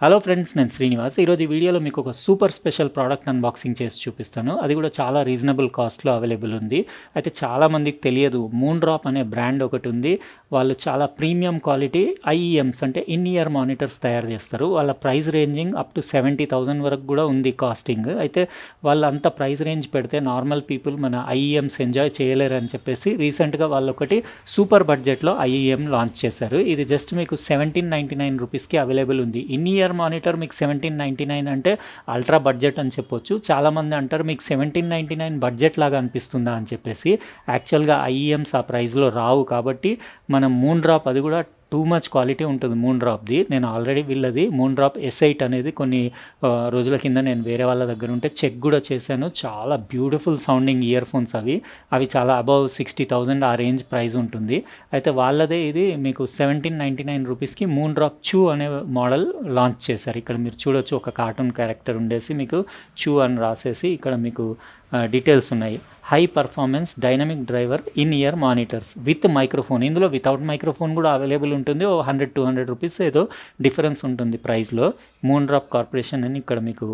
Hello friends, నేను శ్రీనివాస్. ఈరోజు ఈ వీడియోలో మీకు ఒక సూపర్ స్పెషల్ ప్రోడక్ట్ అన్బాక్సింగ్ చేసి చూపిస్తాను. అది కూడా చాలా రీజనబుల్ కాస్ట్లో అవైలబుల్ ఉంది. అయితే చాలామందికి తెలియదు, మూన్డ్రాప్ అనే బ్రాండ్ ఒకటి ఉంది. వాళ్ళు చాలా ప్రీమియం క్వాలిటీ ఐఈఎమ్స్ అంటే ఇన్ ఇయర్ మానిటర్స్ తయారు చేస్తారు. వాళ్ళ ప్రైస్ రేంజింగ్ అప్ టు 70,000 వరకు కూడా ఉంది కాస్టింగ్. అయితే వాళ్ళు అంత ప్రైస్ రేంజ్ పెడితే నార్మల్ పీపుల్ మన ఐఈఎమ్స్ ఎంజాయ్ చేయలేరు అని చెప్పేసి రీసెంట్గా వాళ్ళు ఒకటి సూపర్ బడ్జెట్లో ఐఈఎం లాంచ్ చేశారు. ఇది జస్ట్ మీకు 1799 రూపీస్కి అవైలబుల్ ఉంది. ఇన్ ఇయర్ మానిటర్ మీకు 1799 అంటే అల్ట్రా బడ్జెట్ అని చెప్పొచ్చు. చాలామంది అంటారు మీకు 1799 బడ్జెట్ లాగా అనిపిస్తుందా అని చెప్పేసి. యాక్చువల్గా ఐఈఎమ్స్ ఆ ప్రైస్లో రావు. కాబట్టి మనం మూన్డ్రాప్ అది కూడా టూ మచ్ క్వాలిటీ ఉంటుంది మూన్డ్రాప్ది. నేను ఆల్రెడీ వీళ్ళది మూన్డ్రాప్ S8 అనేది కొన్ని రోజుల కింద నేను వేరే వాళ్ళ దగ్గర ఉంటే చెక్ కూడా చేశాను. చాలా బ్యూటిఫుల్ సౌండింగ్ ఇయర్ ఫోన్స్ అవి చాలా అబౌవ్ 60,000 ఆ రేంజ్ ప్రైస్ ఉంటుంది. అయితే వాళ్ళదే ఇది మీకు 1799 రూపీస్కి మూన్డ్రాప్ CHU అనే మోడల్ లాంచ్ చేశారు. ఇక్కడ మీరు చూడొచ్చు, ఒక కార్టూన్ క్యారెక్టర్ ఉండేసి మీకు CHU అని రాసేసి ఇక్కడ మీకు డీటెయిల్స్ ఉన్నాయి. High performance dynamic driver in year monitors with microphone. ఇందులో వితౌట్ మైక్రోఫోన్ కూడా అవైలబుల్ ఉంటుంది. 100-200 రూపీస్ ఏదో డిఫరెన్స్ ఉంటుంది ప్రైస్లో. మూన్డ్రాప్ కార్పొరేషన్ అని ఇక్కడ మీకు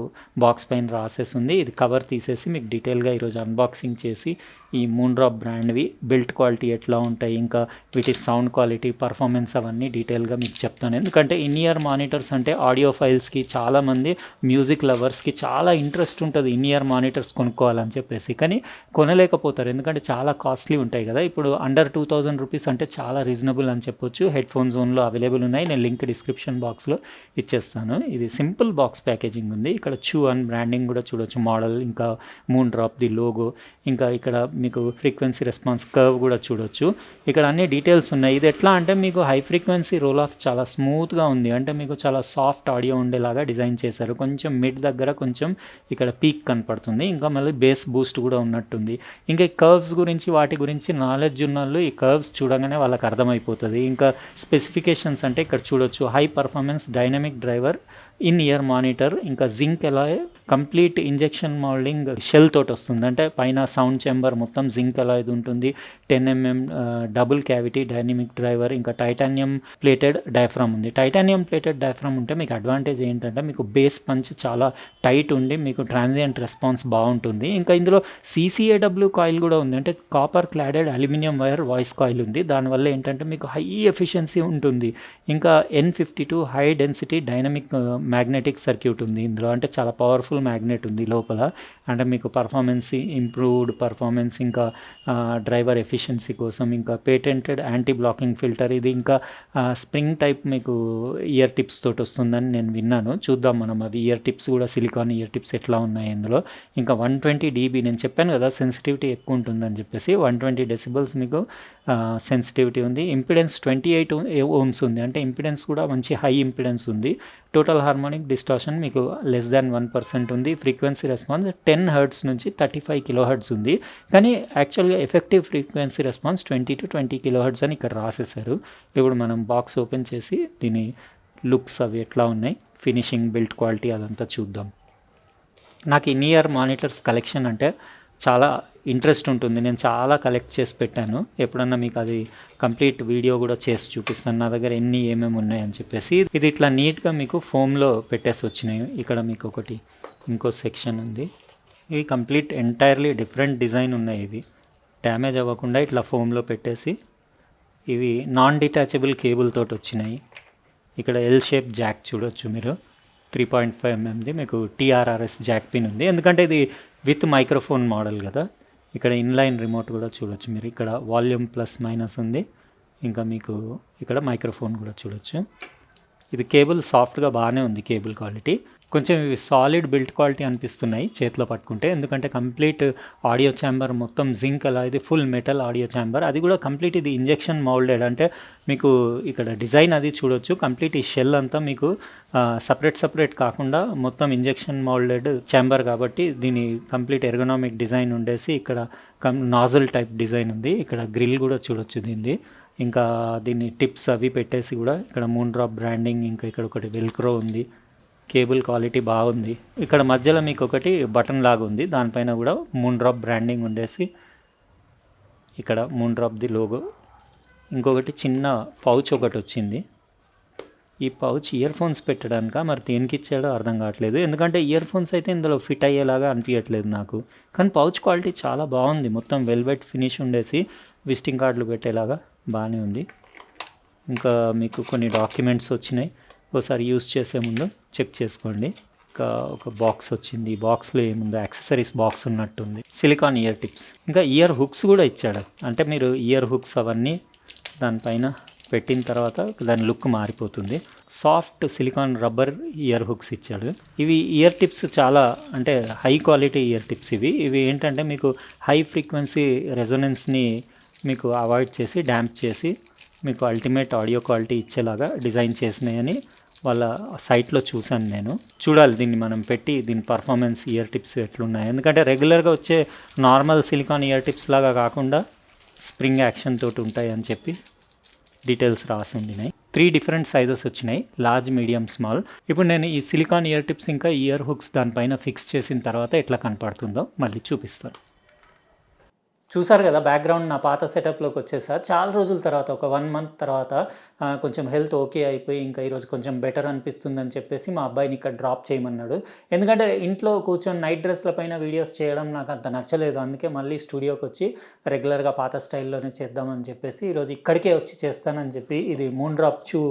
బాక్స్ పైన రాసేసి ఉంది. ఇది కవర్ తీసేసి మీకు డీటెయిల్గా ఈరోజు అన్బాక్సింగ్ చేసి ఈ మూన్డ్రాప్ బ్రాండ్వి బిల్ట్ క్వాలిటీ ఎట్లా ఉంటాయి, ఇంకా వీటి సౌండ్ క్వాలిటీ, పర్ఫార్మెన్స్ అవన్నీ డీటెయిల్గా మీకు చెప్తాను. ఎందుకంటే ఇన్ ఇయర్ మానిటర్స్ అంటే ఆడియో ఫైల్స్కి, చాలామంది మ్యూజిక్ లవర్స్కి చాలా ఇంట్రెస్ట్ ఉంటుంది ఇన్ ఇయర్ మానిటర్స్ కొనుక్కోవాలని చెప్పేసి. కానీ కొనలేకపోతారు, ఎందుకంటే చాలా కాస్ట్లీ ఉంటాయి కదా. ఇప్పుడు అండర్ 2000 రూపీస్ అంటే చాలా రీజనబుల్ అని చెప్పొచ్చు. హెడ్ ఫోన్ జోన్లో అవైలబుల్ ఉన్నాయి. నేను లింక్ డిస్క్రిప్షన్ బాక్స్లో ఇచ్చేస్తాను. ఇది సింపుల్ బాక్స్ ప్యాకేజింగ్ ఉంది. ఇక్కడ CHU అని బ్రాండింగ్ కూడా చూడొచ్చు, మోడల్, ఇంకా మూన్డ్రాప్ ది లోగో, ఇంకా ఇక్కడ మీకు ఫ్రీక్వెన్సీ రెస్పాన్స్ కర్వ్ కూడా చూడొచ్చు. ఇక్కడ అన్ని డీటెయిల్స్ ఉన్నాయి. ఇది ఎట్లా అంటే మీకు హై ఫ్రీక్వెన్సీ రోల్ ఆఫ్ చాలా స్మూత్గా ఉంది. అంటే మీకు చాలా సాఫ్ట్ ఆడియో ఉండేలాగా డిజైన్ చేశారు. కొంచెం మిడ్ దగ్గర కొంచెం ఇక్కడ పీక్ కనపడుతుంది. ఇంకా మళ్ళీ బేస్ బూస్ట్ కూడా ఉన్నట్టుంది. ఇంకా కర్వ్స్ గురించి వాటి గురించి నాలెడ్జ్ ఉన్న వాళ్ళు ఈ కర్వ్స్ చూడగానే వాళ్ళకి అర్థమైపోతుంది. ఇంకా స్పెసిఫికేషన్స్ అంటే ఇక్కడ చూడొచ్చు, high performance dynamic driver in ear monitor, ఇంకా zinc alloy complete injection moulding shell తోటి వస్తుంది. అంటే పైన సౌండ్ ఛాంబర్ మొత్తం జింక్ అలాయ్ది ఉంటుంది. 10mm double cavity dynamic driver, ఇంకా టైటానియం ప్లేటెడ్ డయాఫ్రామ్ ఉంది. టైటానియం ప్లేటెడ్ డయాఫ్రామ్ ఉంటే మీకు అడ్వాంటేజ్ ఏంటంటే మీకు బేస్ పంచ్ చాలా టైట్ ఉండి మీకు ట్రాన్సియంట్ రెస్పాన్స్ బాగుంటుంది. ఇంకా ఇందులో CCAW కాయిల్ కూడా ఉంది. అంటే copper cladded aluminium wire voice coil ఉంది. దానివల్ల ఏంటంటే మీకు హై ఎఫిషియన్సీ ఉంటుంది. ఇంకా N52 high density dynamic magnetic circuit ఉంది ఇందులో. అంటే చాలా పవర్ఫుల్ మ్యాగ్నెట్ ఉంది లోపల. అంటే మీకు పర్ఫార్మెన్స్, ఇంప్రూవ్డ్ పర్ఫార్మెన్స్, ఇంకా డ్రైవర్ ఎఫిషియన్సీ కోసం, ఇంకా పేటెంటెడ్ యాంటీ బ్లాకింగ్ ఫిల్టర్ ఇది. ఇంకా స్ప్రింగ్ టైప్ మీకు ఇయర్ టిప్స్ తోటి వస్తుందని నేను విన్నాను. చూద్దాం మనం అవి ఇయర్ టిప్స్ కూడా, సిలికాన్ ఇయర్ టిప్స్ ఎట్లా ఉన్నాయి ఇందులో. ఇంకా 120 dB, నేను చెప్పాను కదా సెన్సిటివిటీ ఎక్కువ ఉంటుందని చెప్పేసి. 120 డెసిబల్స్ మీకు సెన్సిటివిటీ ఉంది. ఇంపిడెన్స్ 28 ohms ఉంది. అంటే ఇంపిడెన్స్ కూడా మంచి హై ఇంపిడెన్స్ ఉంది. టోటల్ హార్మోనిక్ డిస్టార్షన్ మీకు <1% ఉంది. ఫ్రీక్వెన్సీ రెస్పాన్స్ 10 Hz నుంచి 35 kHz ఉంది. కానీ యాక్చువల్గా ఎఫెక్టివ్ ఫ్రీక్వెన్సీ రెస్పాన్స్ 20-20 kHz అని ఇక్కడ రాసేసారు. ఇప్పుడు మనం బాక్స్ ఓపెన్ చేసి దీని లుక్స్ అవి ఎట్లా ఉన్నాయి, ఫినిషింగ్, బిల్ట్ క్వాలిటీ అదంతా చూద్దాం. నాకు ఇన్ ఇయర్ మానిటర్స్ కలెక్షన్ అంటే చాలా ఇంట్రెస్ట్ ఉంటుంది. నేను చాలా కలెక్ట్ చేసి పెట్టాను. ఎప్పుడన్నా మీకు అది కంప్లీట్ వీడియో కూడా చేసి చూపిస్తాను నా దగ్గర ఏమేమి ఉన్నాయని చెప్పేసి. ఇది ఇట్లా నీట్గా మీకు ఫోమ్లో పెట్టేసి వచ్చినాయి. ఇక్కడ మీకు ఒకటి ఇంకో సెక్షన్ ఉంది. ఇవి కంప్లీట్ ఎంటైర్లీ డిఫరెంట్ డిజైన్ ఉన్నాయి. ఇవి డ్యామేజ్ అవ్వకుండా ఇట్లా ఫోమ్లో పెట్టేసి, ఇవి నాన్ డిటాచబుల్ కేబుల్ తోటి వచ్చినాయి. ఇక్కడ ఎల్ షేప్ జాక్ చూడొచ్చు మీరు, 3.5mm మీకు TRRS జాక్ పిన్ ఉంది. ఎందుకంటే ఇది విత్ మైక్రోఫోన్ మోడల్ కదా. ఇక్కడ ఇన్లైన్ రిమోట్ కూడా చూడొచ్చు మీరు. ఇక్కడ వాల్యూమ్ ప్లస్ మైనస్ ఉంది. ఇంకా మీకు ఇక్కడ మైక్రోఫోన్ కూడా చూడొచ్చు. ఇది కేబుల్ సాఫ్ట్గా బాగానే ఉంది, కేబుల్ క్వాలిటీ. కొంచెం ఇవి సాలిడ్ బిల్ట్ క్వాలిటీ అనిపిస్తున్నాయి చేతిలో పట్టుకుంటే. ఎందుకంటే కంప్లీట్ ఆడియో ఛాంబర్ మొత్తం జింక్ అలా, ఇది ఫుల్ మెటల్ ఆడియో ఛాంబర్. అది కూడా కంప్లీట్ ఇది ఇంజెక్షన్ మౌల్డెడ్. అంటే మీకు ఇక్కడ డిజైన్ అది చూడొచ్చు. కంప్లీట్ ఈ షెల్ అంతా మీకు సపరేట్ కాకుండా మొత్తం ఇంజెక్షన్ మౌల్డెడ్ ఛాంబర్ కాబట్టి దీని కంప్లీట్ ఎర్గనామిక్ డిజైన్ ఉండేసి ఇక్కడ నాజల్ టైప్ డిజైన్ ఉంది. ఇక్కడ గ్రిల్ కూడా చూడొచ్చు దీనిది. ఇంకా దీన్ని టిప్స్ అవి పెట్టేసి కూడా ఇక్కడ మూన్డ్రాప్ బ్రాండింగ్, ఇంకా ఇక్కడ ఒకటి వెల్క్రో ఉంది. కేబుల్ క్వాలిటీ బాగుంది. ఇక్కడ మధ్యలో మీకు ఒకటి బటన్ లాగా ఉంది, దానిపైన కూడా మూన్డ్రాప్ బ్రాండింగ్ ఉండేసి ఇక్కడ మూన్డ్రాప్ ది లోగో. ఇంకొకటి చిన్న పౌచ్ ఒకటి వచ్చింది. ఈ పౌచ్ ఇయర్ ఫోన్స్ పెట్టడానికా మరి దేనికి ఇచ్చాడో అర్థం కావట్లేదు, ఎందుకంటే ఇయర్ ఫోన్స్ అయితే ఇందులో ఫిట్ అయ్యేలాగా అనిపించట్లేదు నాకు. కానీ పౌచ్ క్వాలిటీ చాలా బాగుంది, మొత్తం వెల్వెట్ ఫినిష్ ఉండేసి విజిటింగ్ కార్డులు పెట్టేలాగా బాగానే ఉంది. ఇంకా మీకు కొన్ని డాక్యుమెంట్స్ వచ్చినాయి, ఒకసారి యూస్ చేసే ముందు చెక్ చేసుకోండి. ఇంకా ఒక బాక్స్ వచ్చింది, ఈ బాక్స్లో ఏముందో యాక్సెసరీస్ బాక్స్ ఉన్నట్టుంది. సిలికాన్ ఇయర్ టిప్స్, ఇంకా ఇయర్ హుక్స్ కూడా ఇచ్చాడు. అంటే మీరు ఇయర్ హుక్స్ అవన్నీ దానిపైన పెట్టిన తర్వాత దాని లుక్ మారిపోతుంది. Soft silicon rubber year hooks ఇచ్చాడు. ఇవి ఇయర్ టిప్స్ చాలా అంటే హై క్వాలిటీ ఇయర్ టిప్స్. ఇవి ఏంటంటే మీకు హై ఫ్రీక్వెన్సీ రెజొనెన్స్ని మీకు అవాయిడ్ చేసి డ్యాంప్ చేసి మీకు అల్టిమేట్ ఆడియో క్వాలిటీ ఇచ్చేలాగా డిజైన్ చేసినాయని వాళ్ళ సైట్లో చూశాను నేను. చూడాలి దీన్ని మనం పెట్టి దీని పర్ఫార్మెన్స్ ఇయర్ టిప్స్ ఎట్లున్నాయి, ఎందుకంటే రెగ్యులర్గా వచ్చే నార్మల్ సిలికాన్ ఇయర్ టిప్స్ లాగా కాకుండా స్ప్రింగ్ యాక్షన్ తోటి ఉంటాయి అని చెప్పి డీటెయిల్స్ రాసి ఉండినాయి. 3 డిఫరెంట్ సైజెస్ వచ్చినాయి, లార్జ్, మీడియం, స్మాల్. ఇప్పుడు నేను ఈ సిలికాన్ ఇయర్ టిప్స్ ఇంకా ఇయర్ హుక్స్ దానిపైన ఫిక్స్ చేసిన తర్వాత ఎట్లా కనపడుతుందో మళ్ళీ చూపిస్తాను. చూసారు కదా, బ్యాక్గ్రౌండ్ నా పాత సెటప్లోకి వచ్చేసా. చాలా రోజుల తర్వాత, ఒక 1 మంత్ తర్వాత కొంచెం హెల్త్ ఓకే అయిపోయి ఇంకా ఈరోజు కొంచెం బెటర్ అనిపిస్తుందని చెప్పేసి మా అబ్బాయిని ఇక్కడ డ్రాప్ చేయమన్నాడు. ఎందుకంటే ఇంట్లో కూర్చొని నైట్ డ్రెస్ల పైన వీడియోస్ చేయడం నాకు అంత నచ్చలేదు. అందుకే మళ్ళీ స్టూడియోకి వచ్చి రెగ్యులర్గా పాత స్టైల్లోనే చేద్దామని చెప్పేసి ఈరోజు ఇక్కడికే వచ్చి చేస్తానని చెప్పి, ఇది మూన్డ్రాప్ CHU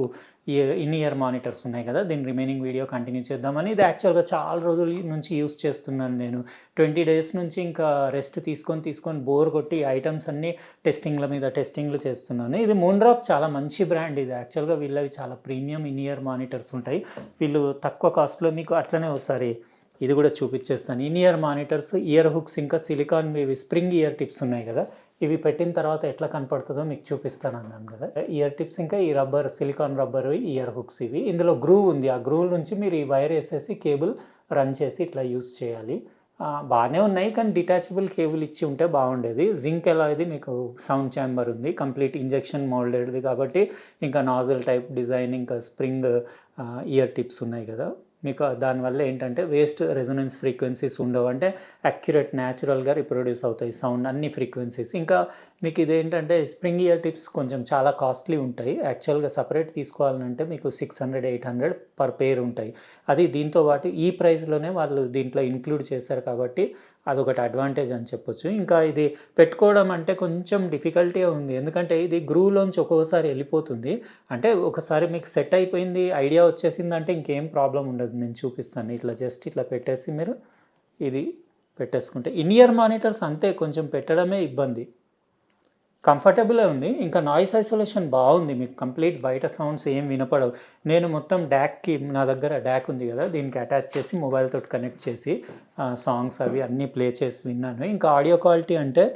ఇన్ ఇయర్ మానిటర్స్ ఉన్నాయి కదా, దీని రిమైనింగ్ వీడియో కంటిన్యూ చేద్దామని. ఇది యాక్చువల్గా చాలా రోజుల నుంచి యూస్ చేస్తున్నాను నేను. 20 డేస్ నుంచి ఇంకా రెస్ట్ తీసుకొని బోర్ కొట్టి ఐటమ్స్ అన్నీ టెస్టింగ్లు చేస్తున్నాను. ఇది మూన్డ్రాప్ చాలా మంచి బ్రాండ్. ఇది యాక్చువల్గా వీళ్ళవి చాలా ప్రీమియం ఇన్ ఇయర్ మానిటర్స్ ఉంటాయి. వీళ్ళు తక్కువ కాస్ట్లో మీకు అట్లనే ఒకసారి ఇది కూడా చూపించేస్తాను. In year monitors, year hooks, ఇంకా సిలికాన్ ఇవి స్ప్రింగ్ ఇయర్ టిప్స్ ఉన్నాయి కదా, ఇవి పెట్టిన తర్వాత ఎట్లా కనపడుతుందో మీకు చూపిస్తాను అన్నాను కదా. ఇయర్ టిప్స్ ఇంకా ఈ rubber, silicon rubber year hooks ఇవి. ఇందులో గ్రూవ్ ఉంది, ఆ గ్రూవ్ నుంచి మీరు ఈ వైర్ వేసేసి కేబుల్ రన్ చేసి ఇట్లా యూస్ చేయాలి. బాగానే ఉన్నాయి, కానీ డిటాచబుల్ కేబుల్ ఇచ్చి ఉంటే బాగుండేది. జింక్ అలాది మీకు సౌండ్ ఛాంబర్ ఉంది, కంప్లీట్ ఇంజెక్షన్ మోల్డెడ్ది కాబట్టి, ఇంకా నాజల్ టైప్ డిజైన్, ఇంకా స్ప్రింగ్ ఇయర్ టిప్స్ ఉన్నాయి కదా, మీకు దానివల్ల ఏంటంటే వేస్ట్ రెజొనెన్స్ ఫ్రీక్వెన్సీస్ ఉండవు. అంటే యాక్యురేట్ న్యాచురల్గా రిప్రొడ్యూస్ అవుతాయి సౌండ్ అన్ని ఫ్రీక్వెన్సీస్. ఇంకా మీకు ఇదేంటంటే స్ప్రింగ్ ఇయర్ టిప్స్ కొంచెం చాలా కాస్ట్లీ ఉంటాయి. యాక్చువల్గా సపరేట్ తీసుకోవాలంటే మీకు 600-800 పర్ పేర్ ఉంటాయి. అది దీంతో పాటు ఈ ప్రైస్లోనే వాళ్ళు దీంట్లో ఇంక్లూడ్ చేశారు కాబట్టి అదొకటి అడ్వాంటేజ్ అని చెప్పొచ్చు. ఇంకా ఇది పెట్టుకోవడం అంటే కొంచెం డిఫికల్టీగా ఉంది, ఎందుకంటే ఇది గ్రూవ్లోంచి ఒక్కొక్కసారి వెళ్ళిపోతుంది. అంటే ఒకసారి మీకు సెట్ అయిపోయింది, ఐడియా వచ్చేసిందంటే ఇంకేం ప్రాబ్లం ఉండదు. నేను చూపిస్తాను. ఇట్లా జస్ట్ ఇట్లా పెట్టేసి మీరు ఇది పెట్టేసుకుంటే, ఇన్ ఇయర్ మానిటర్స్ అంతే, కొంచెం పెట్టడమే ఇబ్బంది. కంఫర్టబులే ఉంది, ఇంకా నాయిస్ ఐసోలేషన్ బాగుంది, మీకు కంప్లీట్ బయట సౌండ్స్ ఏం వినపడవు. నేను మొత్తం డ్యాక్కి, నా దగ్గర డ్యాక్ ఉంది కదా, దీనికి అటాచ్ చేసి మొబైల్ తోటి కనెక్ట్ చేసి సాంగ్స్ అవి అన్నీ ప్లే చేసి విన్నాను. ఇంకా ఆడియో క్వాలిటీ అంటే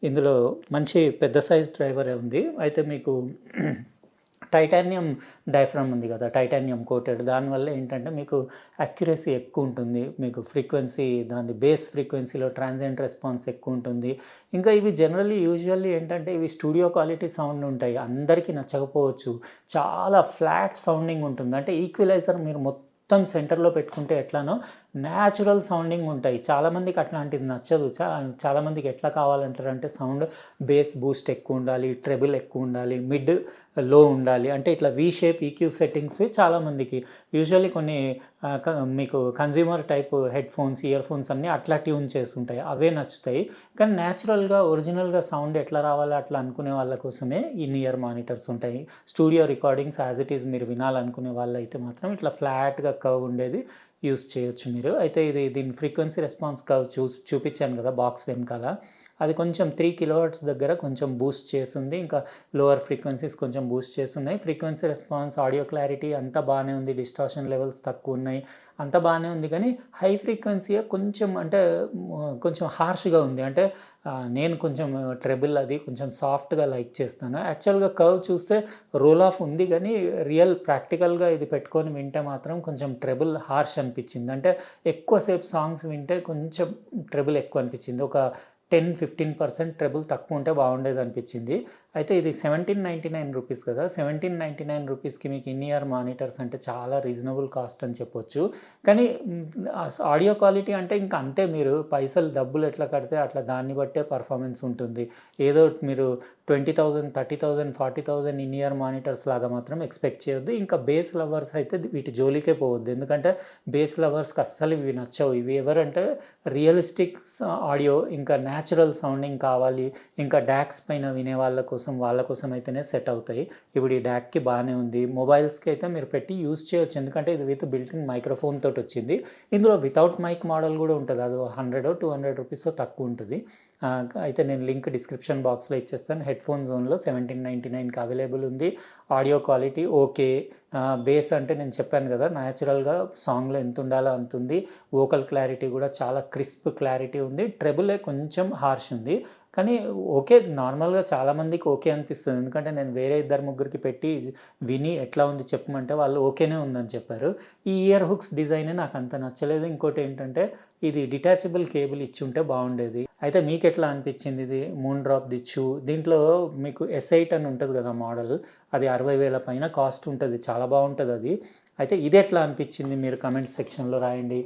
ఇందులో మంచి పెద్ద సైజ్ డ్రైవరే ఉంది. అయితే మీకు టైటానియం డయాఫ్రమ్ ఉంది కదా, టైటానియం కోటెడ్, దానివల్ల ఏంటంటే మీకు అక్యురసీ ఎక్కువ ఉంటుంది, మీకు ఫ్రీక్వెన్సీ దాని బేస్ ఫ్రీక్వెన్సీలో ట్రాన్సియంట్ రెస్పాన్స్ ఎక్కువ ఉంటుంది. ఇంకా ఇవి యూజువల్లీ ఏంటంటే ఇవి స్టూడియో క్వాలిటీ సౌండ్ ఉంటాయి, అందరికీ నచ్చకపోవచ్చు. చాలా ఫ్లాట్ సౌండింగ్ ఉంటుంది, అంటే ఈక్వలైజర్ మీరు మొత్తం సెంటర్లో పెట్టుకుంటే ఎట్లానో న్యాచురల్ సౌండింగ్ ఉంటాయి. చాలామందికి అట్లాంటిది నచ్చదు. చాలామందికి ఎట్లా కావాలంటారంటే సౌండ్ బేస్ బూస్ట్ ఎక్కువ ఉండాలి, ట్రెబుల్ ఎక్కువ ఉండాలి, మిడ్ లో ఉండాలి, అంటే ఇట్లా వి షేప్ ఈక్యూ సెట్టింగ్స్ చాలామందికి. యూజువల్లీ కొన్ని మీకు consumer type head phones, ear phones అన్నీ అట్లా ట్యూన్ చేసి ఉంటాయి, అవే నచ్చుతాయి. కానీ న్యాచురల్గా ఒరిజినల్గా సౌండ్ ఎట్లా రావాలో అట్లా అనుకునే వాళ్ళ కోసమే ఇన్ ఇయర్ మానిటర్స్ ఉంటాయి. Studio recordings as it is మీరు వినాలనుకునే వాళ్ళైతే మాత్రం ఇట్లా ఫ్లాట్గా కర్వ్ ఉండేది యూస్ చేయొచ్చు మీరు. అయితే దీని ఫ్రీక్వెన్సీ రెస్పాన్స్ కర్వ్ చూపించాను కదా బాక్స్ వెనకాల, అది కొంచెం 3 kHz దగ్గర కొంచెం బూస్ట్ చేస్తుంది, ఇంకా లోవర్ ఫ్రీక్వెన్సీస్ కొంచెం బూస్ట్ చేస్తున్నాయి. ఫ్రీక్వెన్సీ రెస్పాన్స్, ఆడియో క్లారిటీ అంతా బాగానే ఉంది, డిస్టార్షన్ లెవెల్స్ తక్కువ ఉన్నాయి, అంతా బాగానే ఉంది. కానీ హై ఫ్రీక్వెన్సీ కొంచెం అంటే కొంచెం హార్ష్గా ఉంది. అంటే నేను కొంచెం ట్రెబుల్ అది కొంచెం సాఫ్ట్గా లైక్ చేస్తాను. యాక్చువల్గా కర్వ్ చూస్తే రోల్ ఆఫ్ ఉంది, కానీ ప్రాక్టికల్గా ఇది పెట్టుకొని వింటే మాత్రం కొంచెం ట్రెబుల్ హార్ష్ అనిపించింది. అంటే ఎక్కువసేపు సాంగ్స్ వింటే కొంచెం ట్రెబుల్ ఎక్కువ అనిపించింది. ఒక 10-15% ట్రెబుల్ తక్కువ ఉంటే బాగుండేది అనిపించింది. అయితే ఇది 1799 రూపీస్ కదా! 1799 రూపీస్‌కి మీకు ఇన్ ఇయర్ మానిటర్స్ అంటే చాలా రీజనబుల్ కాస్ట్ అని చెప్పొచ్చు. కానీ ఆడియో క్వాలిటీ అంటే ఇంక అంతే, మీరు పైసలు డబ్బులు ఎట్లా కడితే అట్లా దాన్ని బట్టే పర్ఫార్మెన్స్ ఉంటుంది. ఏదో మీరు 20,000, 30,000, 40,000 ఇన్ ఇయర్ మానిటర్స్ లాగా మాత్రం ఎక్స్‌పెక్ట్ చేయొద్దు. ఇంకా బేస్ లవర్స్ అయితే వీటి జోలికే పోవద్దు. ఎందుకంటే బేస్ లవర్స్‌కి అస్సలు ఇవి నచ్చవు. ఇవి ఎవరంటే రియలిస్టిక్ ఆడియో ఇంకా న్యాచురల్ సౌండింగ్ కావాలి, ఇంకా డాక్స్ పైన వినే వాళ్ళ కోసం అయితేనే సెట్ అవుతాయి. ఇప్పుడు ఈ డాక్‌కి బాగానే ఉంది. మొబైల్స్‌కి అయితే మీరు పెట్టి యూజ్ చేయొచ్చు. ఎందుకంటే ఇది విత్ బిల్ట్ ఇన్ మైక్రోఫోన్ తోటి వచ్చింది. ఇందులో వితౌట్ మైక్ మోడల్ కూడా ఉంటది. అది 100, 200 రూపీసో తక్కువ ఉంటది. అయితే నేను లింక్ డిస్క్రిప్షన్ బాక్స్‌లో ఇచ్చేస్తాను. హెడ్‌ఫోన్ జోన్‌లో 1799కి అవైలబుల్ ఉంది. Audio quality okay. బేస్ అంటే నేను చెప్పాను కదా! న్యాచురల్‌గా సాంగ్‌లో ఎంత ఉండాలో అంత ఉంది. వోకల్ క్లారిటీ కూడా చాలా క్రిస్ప్ క్లారిటీ ఉంది. ట్రెబులే కొంచెం హార్ష్ ఉంది. కానీ ఓకే, నార్మల్‌గా చాలామందికి ఓకే అనిపిస్తుంది. ఎందుకంటే నేను వేరే ఇద్దరు ముగ్గురికి పెట్టి విని ఎట్లా ఉంది చెప్పమంటే వాళ్ళు ఓకేనే ఉందని చెప్పారు. ఈ ఇయర్ హుక్స్ డిజైనే నాకు అంత నచ్చలేదు. ఇంకోటేంటంటే ఇది డిటాచబుల్ కేబుల్ ఇచ్చుంటే బాగుండేది. అయితే మీకెట్లా అనిపించింది ఇది మూన్‌డ్రాప్ CHU? దీంట్లో మీకు S8 అని ఉంటది కదా మోడల్. అది 60,000 పైన కాస్ట్ ఉంటది. చాలా బాగుంటదది. అయితే ఇదెట్లా అనిపించింది మీరు కామెంట్ సెక్షన్‌లో రాయండి.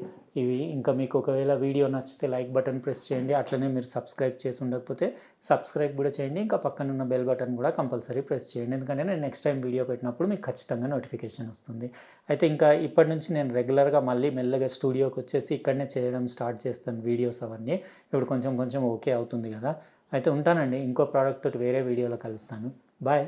ఇవి ఇంకా మీకు ఒకవేళ వీడియో నచ్చితే లైక్ బటన్ ప్రెస్ చేయండి. అట్లనే మీరు సబ్స్క్రైబ్ చేసి ఉండకపోతే సబ్స్క్రైబ్ కూడా చేయండి. ఇంకా పక్కనున్న బెల్ బటన్ కూడా కంపల్సరీ ప్రెస్ చేయండి. ఎందుకంటే నేను నెక్స్ట్ టైం వీడియో పెట్టినప్పుడు మీకు ఖచ్చితంగా నోటిఫికేషన్ వస్తుంది. అయితే ఇంకా ఇప్పటి నుంచి నేను రెగ్యులర్‌గా మళ్ళీ మెల్లగా స్టూడియోకి వచ్చేసి ఇక్కడనే చేయడం స్టార్ట్ చేస్తాను వీడియోస్ అవన్నీ. ఇప్పుడు కొంచెం కొంచెం ఓకే అవుతుంది కదా! అయితే ఉంటానండి. ఇంకో ప్రోడక్ట్ తోటి వేరే వీడియోలో కలుస్తాను. బాయ్.